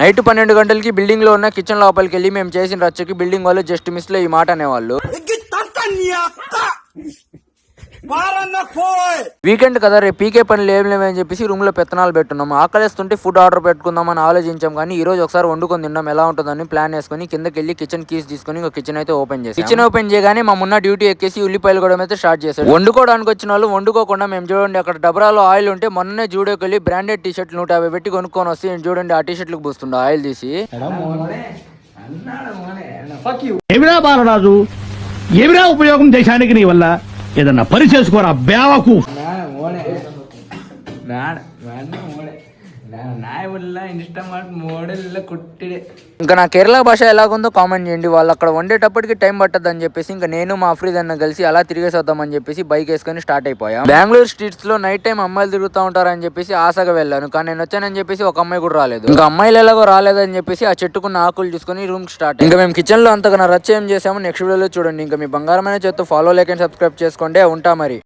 Night 12 గంటలకి building లో ఉన్న కిచెన్ లోపలికి వెళ్ళి మేము చేసిన రచ్చకి బిల్డింగ్ వాళ్ళు జస్ట్ మిస్ లో ఈ మాట అనేవాళ్ళు. వీకెండ్ కదా, రేపు పీకే పనులు ఏం లేవని చెప్పేసి రూమ్ లో పెత్తనాలు పెట్టున్నాం. ఆకలిస్తుంటే ఫుడ్ ఆర్డర్ పెట్టుకుందామని ఆలోచించాం, కానీ ఈ రోజు ఒకసారి వండుకొని తిన్నాం ఎలా ఉంటుందని ప్లాన్ వేసుకుని కిందకి వెళ్ళి కిచెన్ కీస్ తీసుకుని కిచెన్ అయితే ఓపెన్ చేసి కిచెన్ ఓపెన్ చేయగానే మా మున్న డ్యూటీ ఎక్కేసి ఉల్లిపాయలు కూడా అయితే స్టార్ట్ చేశాడు. వండుకోవడానికి వచ్చిన వాళ్ళు వండుకోకుండా మేము చూడండి అక్కడ డబరాలో ఆయిల్ ఉంటే మొన్ననే జూడోకి వెళ్ళి బ్రాండెడ్ టీ షర్ట్లు 150 పెట్టి కొనుక్కొని వస్తే చూడండి ఆ టీ షర్ట్లకు పూస్తుండే ఆయిల్ తీసి. ఏమిరా బాలరాజు, ఏమిరా ఉపయోగం దేశానికి నీ వల్ల? ఏదన్నా పని చేసుకోరా బేవకు. ఇంకా నా కేరళ భాష ఎలాగుందో కామెంట్ చేయండి. వాళ్ళు అక్కడ వండేటప్పటికి టైం పట్టద్దు అని చెప్పేసి ఇంకా నేను మా ఆఫ్రీద్ అన్న కలిసి అలా తిరిగేసేద్దామని చెప్పేసి బైక్ వేసుకొని స్టార్ట్ అయిపోయాం. బెంగళూరు స్ట్రీట్స్ లో నైట్ టైం అమ్మాయిలు తిరుగుతూ ఉంటారని చెప్పేసి ఆశగా వెళ్ళాను, కానీ నేను వచ్చానని చెప్పేసి ఒక అమ్మాయి కూడా రాలేదు. ఇంకా అమ్మాయిలు ఎలాగో రాలేదని చెప్పేసి ఆ చెట్టుకున్న ఆకులు తీసుకుని రూమ్ స్టార్ట్. ఇంకా మేము కిచెన్ లో అంతగా రచ్చ ఏం చేసాము నెక్స్ట్ వీడియోలో చూడండి. ఇంకా మీ బంగారమైన చేత్తో ఫాలో లైక్ అండ్ సబ్స్క్రైబ్ చేసుకోండి. ఉంటా మరి.